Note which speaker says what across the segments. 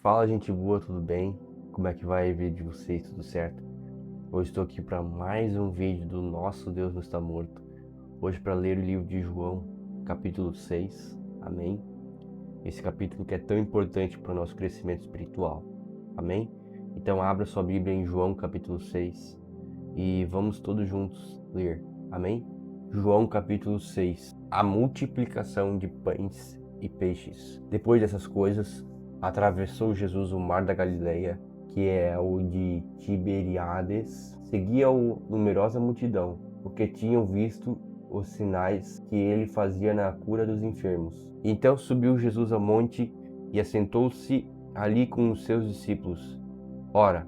Speaker 1: Fala, gente boa, tudo bem? Como é que vai o vídeo de vocês? Tudo certo? Hoje estou aqui para mais um vídeo do Nosso Deus Não Está Morto. Hoje para ler o livro de João, capítulo 6. Amém? Esse capítulo que é tão importante para o nosso crescimento espiritual. Amém? Então abra sua Bíblia em João, capítulo 6 e vamos todos juntos ler. Amém? João, capítulo 6. A multiplicação de pães e peixes. Depois dessas coisas, atravessou Jesus o mar da Galileia, que é o de Tiberíades. Seguia-o numerosa multidão, porque tinham visto os sinais que ele fazia na cura dos enfermos. Então subiu Jesus ao monte e assentou-se ali com os seus discípulos. Ora,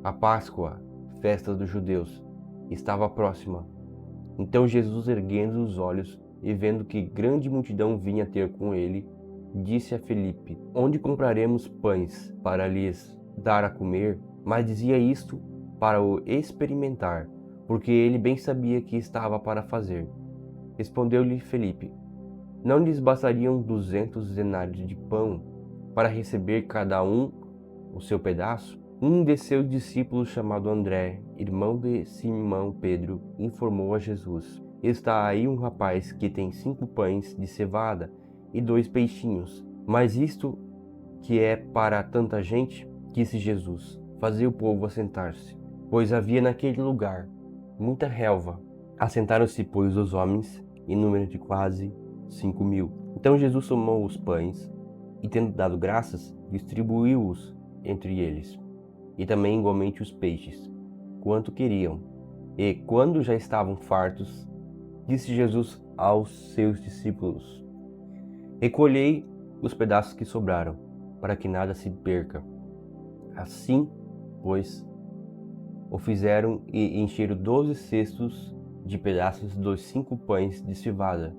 Speaker 1: a Páscoa, festa dos judeus, estava próxima. Então Jesus, erguendo os olhos e vendo que grande multidão vinha ter com ele, disse a Filipe: Onde compraremos pães para lhes dar a comer? Mas dizia isto para o experimentar, porque ele bem sabia que estava para fazer. Respondeu-lhe Filipe: Não lhes bastariam 200 denários de pão para receber cada um o seu pedaço? Um de seus discípulos, chamado André, irmão de Simão Pedro, informou a Jesus: Está aí um rapaz que tem 5 pães de cevada e 2 peixinhos. Mas isto que é para tanta gente? Disse Jesus: Fazei o povo assentar-se. Pois havia naquele lugar muita relva. Assentaram-se, pois, os homens, em número de quase 5.000. Então Jesus tomou os pães e, tendo dado graças, distribuiu-os entre eles, e também igualmente os peixes, quanto queriam. E, quando já estavam fartos, disse Jesus aos seus discípulos: Recolhei os pedaços que sobraram, para que nada se perca. Assim, pois, o fizeram e encheram 12 cestos de pedaços dos 5 pães de cevada,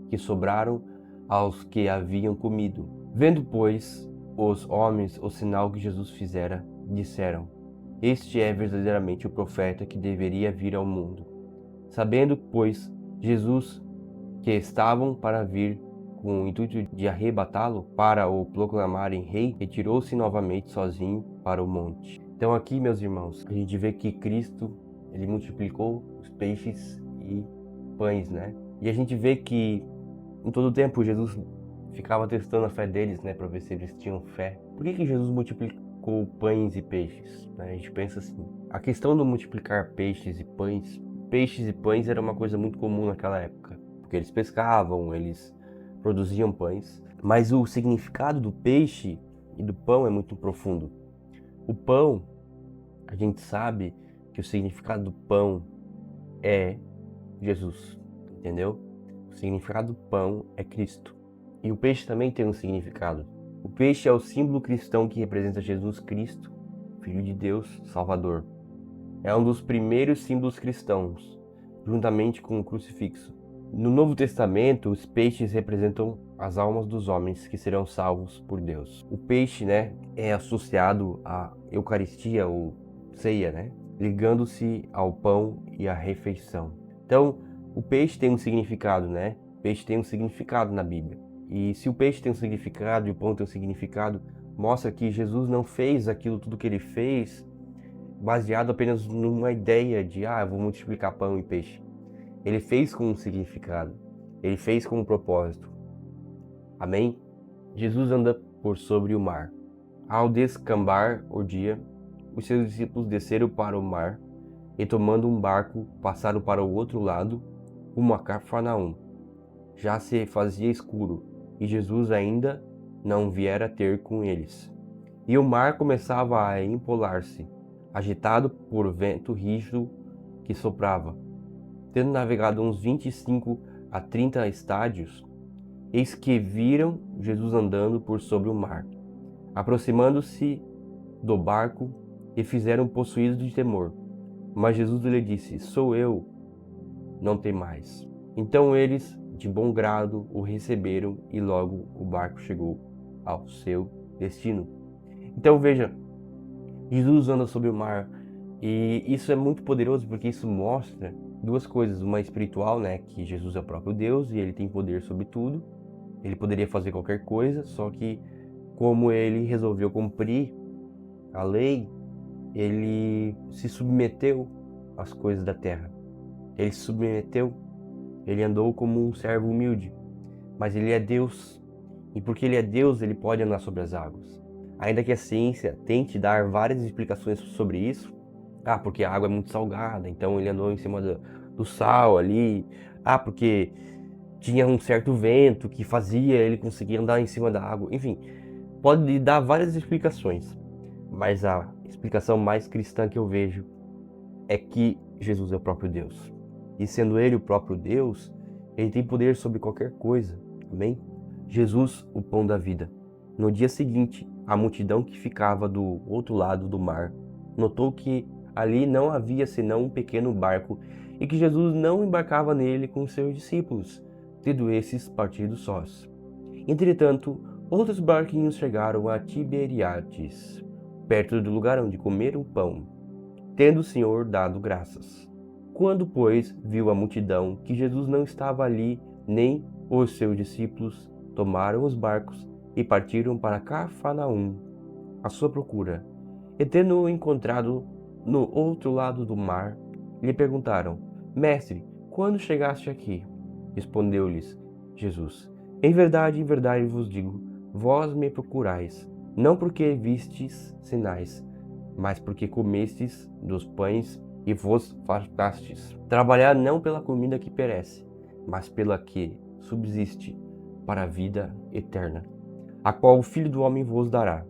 Speaker 1: que sobraram aos que haviam comido. Vendo, pois, os homens o sinal que Jesus fizera, disseram: Este é verdadeiramente o profeta que deveria vir ao mundo. Sabendo, pois, Jesus que estavam para vir com o intuito de arrebatá-lo para o proclamarem rei, retirou-se novamente sozinho para o monte. Então aqui, meus irmãos, a gente vê que Cristo, ele multiplicou os peixes e pães, né? E a gente vê que em todo o tempo Jesus ficava testando a fé deles, né, para ver se eles tinham fé. Por que Jesus multiplicou pães e peixes? A gente pensa assim, a questão do multiplicar peixes e pães era uma coisa muito comum naquela época, porque eles pescavam, eles produziam pães, mas o significado do peixe e do pão é muito profundo. O pão, a gente sabe que o significado do pão é Jesus, entendeu? O significado do pão é Cristo. E o peixe também tem um significado. O peixe é o símbolo cristão que representa Jesus Cristo, Filho de Deus, Salvador. É um dos primeiros símbolos cristãos, juntamente com o crucifixo. No Novo Testamento, os peixes representam as almas dos homens que serão salvos por Deus. O peixe, né, é associado à Eucaristia ou ceia, né, ligando-se ao pão e à refeição. Então, o peixe tem um significado, né? O peixe tem um significado na Bíblia. E se o peixe tem um significado e o pão tem um significado, mostra que Jesus não fez aquilo tudo que ele fez baseado apenas numa ideia de, eu vou multiplicar pão e peixe. Ele fez com um significado. Ele fez com um propósito. Amém? Jesus anda por sobre o mar. Ao descambar o dia, os seus discípulos desceram para o mar e, tomando um barco, passaram para o outro lado, rumo a Cafarnaum. Já se fazia escuro e Jesus ainda não viera ter com eles. E o mar começava a empolar-se, agitado por vento rígido que soprava. Tendo navegado uns 25 a 30 estádios, eis que viram Jesus andando por sobre o mar. Aproximando-se do barco, e fizeram possuídos de temor. Mas Jesus lhe disse: Sou eu, não temais. Então eles, de bom grado, o receberam, e logo o barco chegou ao seu destino. Então veja, Jesus anda sobre o mar, e isso é muito poderoso porque isso mostra duas coisas: uma espiritual, né, que Jesus é o próprio Deus e ele tem poder sobre tudo. Ele poderia fazer qualquer coisa, só que como ele resolveu cumprir a lei, ele se submeteu às coisas da terra. Ele se submeteu, ele andou como um servo humilde, mas ele é Deus. E porque ele é Deus, ele pode andar sobre as águas. Ainda que a ciência tente dar várias explicações sobre isso. Porque a água é muito salgada, então ele andou em cima do sal ali. Porque tinha um certo vento que fazia ele conseguir andar em cima da água. Enfim, pode dar várias explicações. Mas a explicação mais cristã que eu vejo é que Jesus é o próprio Deus. E sendo ele o próprio Deus, ele tem poder sobre qualquer coisa. Amém? Jesus, o pão da vida. No dia seguinte, a multidão que ficava do outro lado do mar notou que ali não havia senão um pequeno barco e que Jesus não embarcava nele com seus discípulos, tendo esses partido sós. Entretanto, outros barquinhos chegaram a Tiberíades, perto do lugar onde comeram pão, tendo o Senhor dado graças. Quando, pois, viu a multidão que Jesus não estava ali, nem os seus discípulos, tomaram os barcos e partiram para Cafarnaum, à sua procura. E tendo-o encontrado no outro lado do mar, lhe perguntaram: Mestre, quando chegaste aqui? Respondeu-lhes Jesus: em verdade vos digo, vós me procurais, não porque vistes sinais, mas porque comestes dos pães e vos fartastes. Trabalhar não pela comida que perece, mas pela que subsiste para a vida eterna, a qual o Filho do Homem vos dará.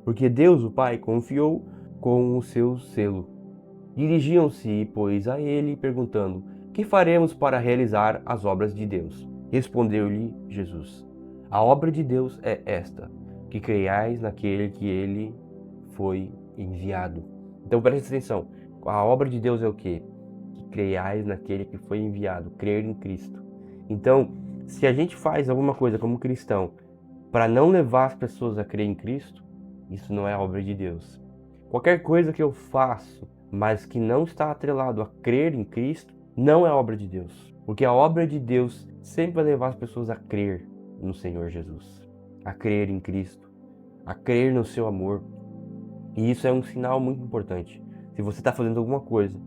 Speaker 1: Porque Deus, o Pai, confiou com o seu selo. Dirigiam-se, pois, a ele, perguntando: que faremos para realizar as obras de Deus? Respondeu-lhe Jesus: a obra de Deus é esta, que creiais naquele que ele foi enviado. Então preste atenção, a obra de Deus é o quê? Que creiais naquele que foi enviado, crer em Cristo. Então, se a gente faz alguma coisa como cristão para não levar as pessoas a crer em Cristo, isso não é obra de Deus. Qualquer coisa que eu faço, mas que não está atrelado a crer em Cristo, não é obra de Deus. Porque a obra de Deus sempre vai levar as pessoas a crer no Senhor Jesus, a crer em Cristo, a crer no seu amor. E isso é um sinal muito importante. Se você está fazendo alguma coisa,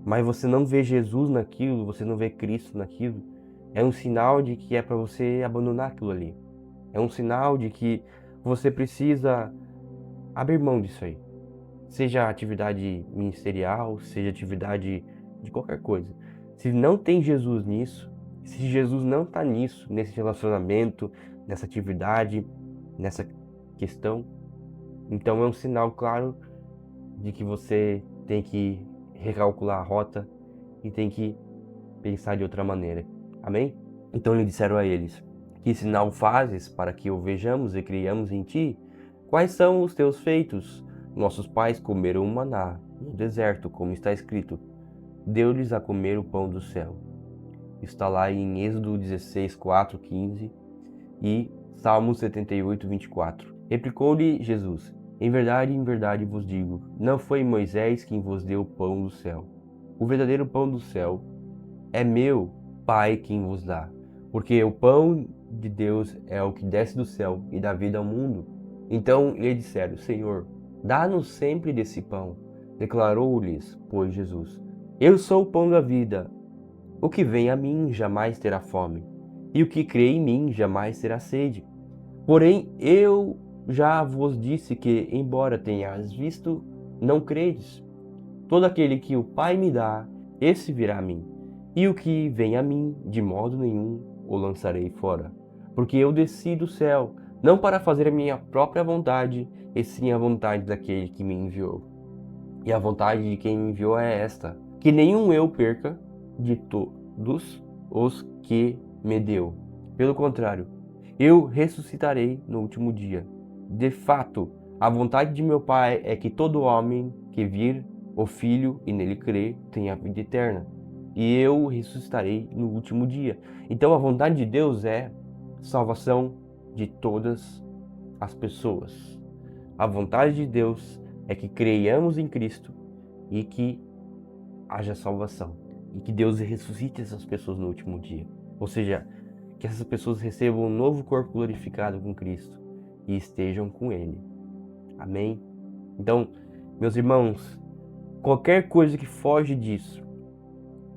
Speaker 1: mas você não vê Jesus naquilo, você não vê Cristo naquilo, é um sinal de que é para você abandonar aquilo ali. É um sinal de que você precisa abrir mão disso aí. Seja atividade ministerial, seja atividade de qualquer coisa. Se não tem Jesus nisso, se Jesus não está nisso, nesse relacionamento, nessa atividade, nessa questão, então é um sinal claro de que você tem que recalcular a rota e tem que pensar de outra maneira. Amém? Então lhe disseram a eles: que sinal fazes para que o vejamos e creiamos em ti? Quais são os teus feitos? Nossos pais comeram um maná no deserto, como está escrito: deu-lhes a comer o pão do céu. Está lá em Êxodo 16, 4, 15 e Salmos 78, 24. Replicou-lhe Jesus: em verdade vos digo, não foi Moisés quem vos deu o pão do céu. O verdadeiro pão do céu é meu Pai quem vos dá. Porque o pão de Deus é o que desce do céu e dá vida ao mundo. Então lhe disseram: Senhor, dá-nos sempre desse pão. Declarou-lhes, pois, Jesus: eu sou o pão da vida. O que vem a mim jamais terá fome, e o que crê em mim jamais terá sede. Porém, eu já vos disse que, embora tenhas visto, não credes. Todo aquele que o Pai me dá, esse virá a mim. E o que vem a mim, de modo nenhum o lançarei fora. Porque eu desci do céu, não para fazer a minha própria vontade, e sim a vontade daquele que me enviou. E a vontade de quem me enviou é esta: que nenhum eu perca de todos os que me deu. Pelo contrário, eu ressuscitarei no último dia. De fato, a vontade de meu Pai é que todo homem que vir o Filho e nele crer tenha a vida eterna. E eu ressuscitarei no último dia. Então a vontade de Deus é salvação de todas as pessoas. A vontade de Deus é que creiamos em Cristo e que haja salvação. E que Deus ressuscite essas pessoas no último dia. Ou seja, que essas pessoas recebam um novo corpo glorificado com Cristo. e estejam com ele. Amém? Então, meus irmãos, qualquer coisa que foge disso,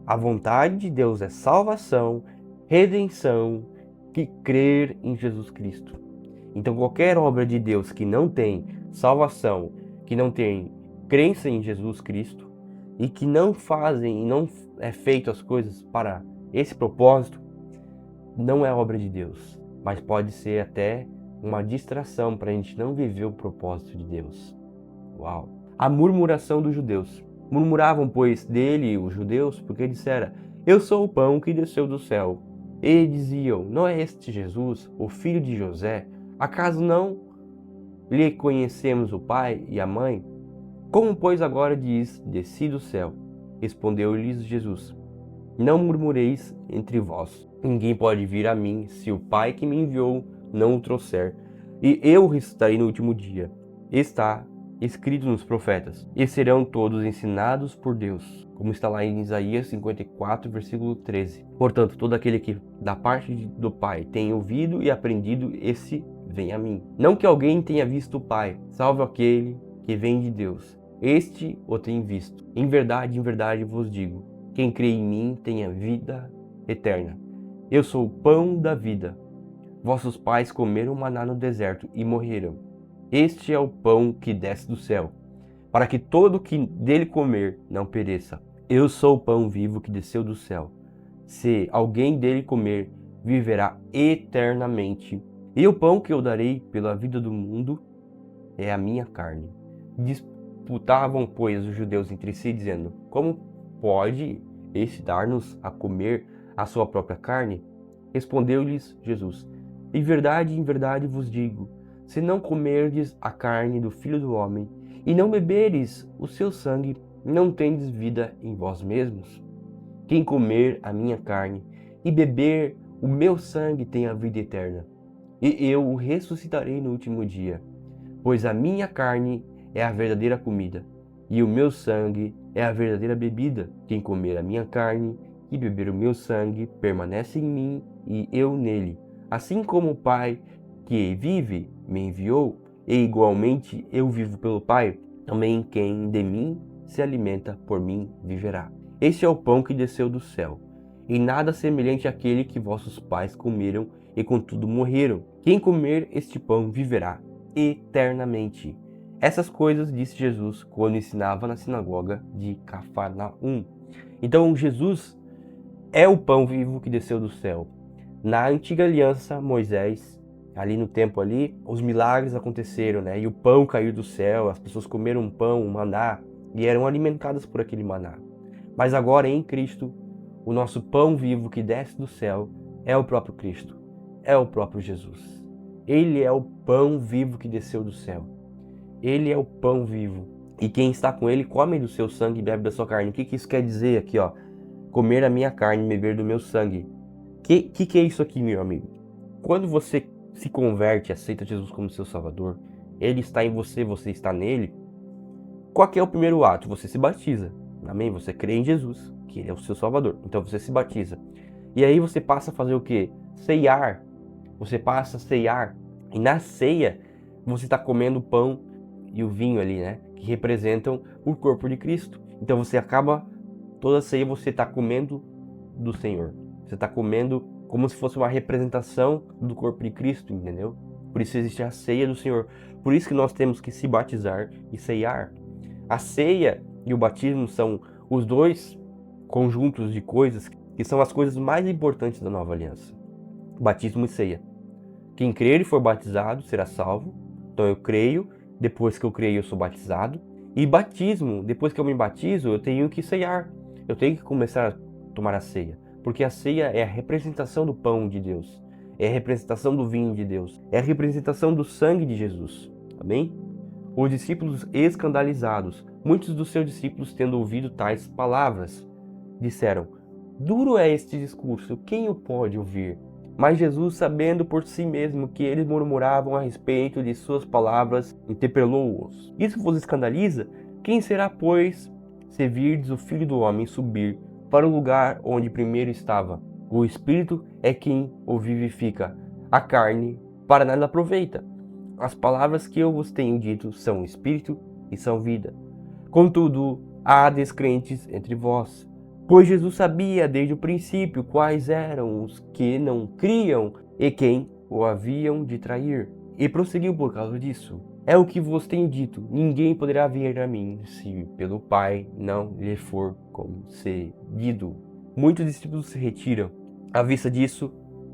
Speaker 1: a vontade de Deus é salvação, redenção, que crer em Jesus Cristo. Então, qualquer obra de Deus que não tem salvação, que não tem crença em Jesus Cristo e que não fazem e não é feito as coisas para esse propósito, não é obra de Deus, mas pode ser até uma distração para a gente não viver o propósito de Deus. Uau! A murmuração dos judeus. Murmuravam, pois, dele os judeus, porque dissera: eu sou o pão que desceu do céu. E diziam: não é este Jesus, o filho de José? Acaso não lhe conhecemos o pai e a mãe? Como, pois, agora diz: desci do céu? Respondeu-lhes Jesus: não murmureis entre vós. Ninguém pode vir a mim se o Pai que me enviou não o trouxer. E eu ressuscitarei no último dia. Está escrito nos profetas: e serão todos ensinados por Deus, como está lá em Isaías 54, versículo 13. Portanto, todo aquele que da parte do Pai tem ouvido e aprendido, esse vem a mim. Não que alguém tenha visto o Pai, salvo aquele que vem de Deus. Este o tem visto. Em verdade vos digo: quem crê em mim tem a vida eterna. Eu sou o pão da vida. Vossos pais comeram maná no deserto e morreram. Este é o pão que desce do céu, para que todo que dele comer não pereça. Eu sou o pão vivo que desceu do céu. Se alguém dele comer, viverá eternamente. E o pão que eu darei pela vida do mundo é a minha carne. Disputavam, pois, os judeus entre si, dizendo: como pode este dar-nos a comer a sua própria carne? Respondeu-lhes Jesus: em verdade vos digo, se não comerdes a carne do Filho do Homem e não beberes o seu sangue, não tendes vida em vós mesmos. Quem comer a minha carne e beber o meu sangue tem a vida eterna, e eu o ressuscitarei no último dia. Pois a minha carne é a verdadeira comida, e o meu sangue é a verdadeira bebida. Quem comer a minha carne e beber o meu sangue permanece em mim e eu nele. Assim como o Pai que vive me enviou, e igualmente eu vivo pelo Pai, também quem de mim se alimenta por mim viverá. Este é o pão que desceu do céu, e nada semelhante àquele que vossos pais comeram e contudo morreram. Quem comer este pão viverá eternamente. Essas coisas disse Jesus quando ensinava na sinagoga de Cafarnaum. Então Jesus é o pão vivo que desceu do céu. Na antiga aliança, Moisés, ali no tempo ali, os milagres aconteceram, né? E o pão caiu do céu, as pessoas comeram pão, maná, e eram alimentadas por aquele maná. Mas agora em Cristo, o nosso pão vivo que desce do céu é o próprio Cristo, é o próprio Jesus. Ele é o pão vivo que desceu do céu. Ele é o pão vivo. E quem está com ele come do seu sangue e bebe da sua carne. O que isso quer dizer aqui, ó? Comer a minha carne e beber do meu sangue. Que é isso aqui, meu amigo? Quando você se converte e aceita Jesus como seu Salvador, Ele está em você, você está nele. Qual que é o primeiro ato? Você se batiza. Amém? Você crê em Jesus, que Ele é o seu Salvador. Então você se batiza. E aí você passa a fazer o quê? Ceiar. Você passa a ceiar. E na ceia, você está comendo o pão e o vinho ali, né? Que representam o corpo de Cristo. Então você acaba, toda a ceia você está comendo do Senhor. Você está comendo como se fosse uma representação do corpo de Cristo, entendeu? Por isso existe a ceia do Senhor. Por isso que nós temos que se batizar e ceiar. A ceia e o batismo são os dois conjuntos de coisas que são as coisas mais importantes da nova aliança. Batismo e ceia. Quem crer e for batizado será salvo. Então eu creio, depois que eu creio eu sou batizado. E batismo, depois que eu me batizo, eu tenho que ceiar. Eu tenho que começar a tomar a ceia. Porque a ceia é a representação do pão de Deus. É a representação do vinho de Deus. É a representação do sangue de Jesus. Amém? Os discípulos escandalizados, muitos dos seus discípulos tendo ouvido tais palavras, disseram: duro é este discurso, quem o pode ouvir? Mas Jesus, sabendo por si mesmo que eles murmuravam a respeito de suas palavras, interpelou-os: isso vos escandaliza? Quem será, pois, se virdes o Filho do Homem subir para o lugar onde primeiro estava? O Espírito é quem o vivifica, a carne para nada aproveita. as palavras que eu vos tenho dito são espírito e são vida. Contudo, há descrentes entre vós, pois Jesus sabia desde o princípio quais eram os que não criam e quem o haviam de trair. E prosseguiu por causa disso. É o que vos tenho dito, ninguém poderá vir a mim se pelo Pai não lhe for concedido. Muitos discípulos se retiram. À vista disso,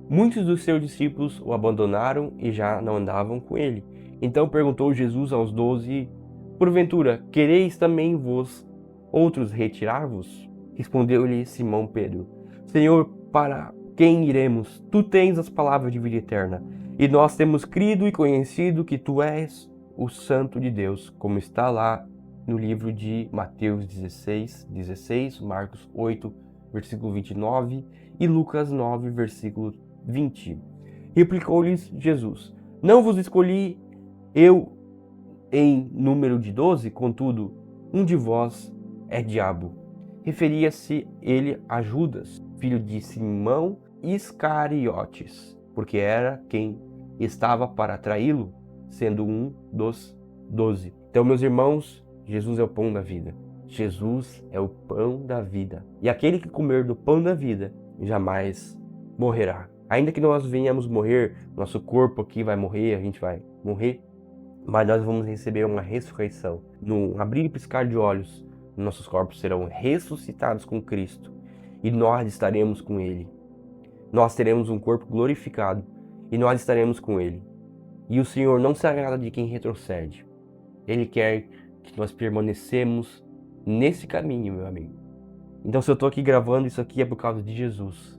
Speaker 1: muitos dos seus discípulos o abandonaram e já não andavam com ele. Então perguntou Jesus aos 12, porventura, quereis também vós outros retirar-vos? Respondeu-lhe Simão Pedro, Senhor, para quem iremos? Tu tens as palavras de vida eterna, e nós temos crido e conhecido que tu és o Santo de Deus, como está lá no livro de Mateus 16, Marcos 8, versículo 29 e Lucas 9, versículo 20. Replicou-lhes Jesus, não vos escolhi eu em número de 12, contudo, um de vós é diabo. Referia-se ele a Judas, filho de Simão Iscariotes, porque era quem estava para traí-lo, sendo um dos 12. Então, meus irmãos, Jesus é o pão da vida. Jesus é o pão da vida. E aquele que comer do pão da vida jamais morrerá. Ainda que nós venhamos morrer, nosso corpo aqui vai morrer, a gente vai morrer, mas nós vamos receber uma ressurreição. No abrir e piscar de olhos, nossos corpos serão ressuscitados com Cristo e nós estaremos com Ele. Nós teremos um corpo glorificado e nós estaremos com Ele. E o Senhor não se agrada de quem retrocede. Ele quer que nós permanecemos nesse caminho, meu amigo. Então, se eu estou aqui gravando isso aqui é por causa de Jesus.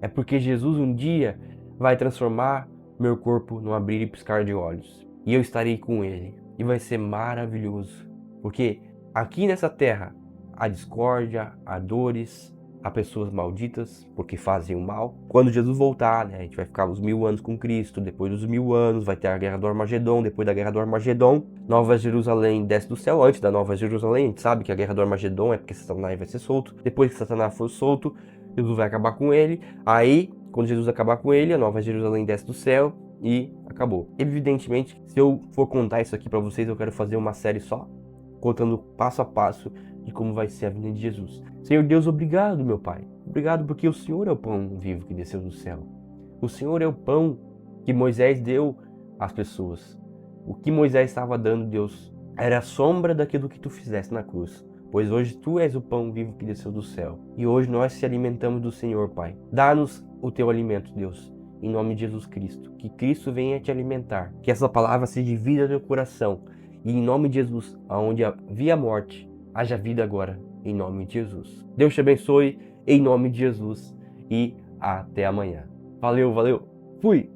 Speaker 1: É porque Jesus um dia vai transformar meu corpo no abrir e piscar de olhos. E eu estarei com Ele. E vai ser maravilhoso. Porque aqui nessa terra há discórdia, há dores, há pessoas malditas porque fazem o mal. Quando Jesus voltar, a gente vai ficar uns 1000 anos com Cristo. Depois dos 1000 anos vai ter a guerra do Armagedon. Depois da guerra do Armagedon, Nova Jerusalém desce do céu. Antes da Nova Jerusalém, a gente sabe que a guerra do Armagedon é porque Satanás vai ser solto. Depois que Satanás for solto, Jesus vai acabar com ele. Aí, quando Jesus acabar com ele, a Nova Jerusalém desce do céu e acabou. Evidentemente, se eu for contar isso aqui para vocês, eu quero fazer uma série só, contando passo a passo de como vai ser a vinda de Jesus. Senhor Deus, obrigado, meu Pai. Obrigado porque o Senhor é o pão vivo que desceu do céu. O Senhor é o pão que Moisés deu às pessoas. O que Moisés estava dando, Deus, era a sombra daquilo que tu fizeste na cruz. Pois hoje tu és o pão vivo que desceu do céu. E hoje nós se alimentamos do Senhor, Pai. Dá-nos o teu alimento, Deus, em nome de Jesus Cristo. Que Cristo venha te alimentar. Que essa palavra seja vida no teu coração. E em nome de Jesus, aonde havia morte, haja vida agora, em nome de Jesus. Deus te abençoe, em nome de Jesus. E até amanhã. Valeu, valeu. Fui!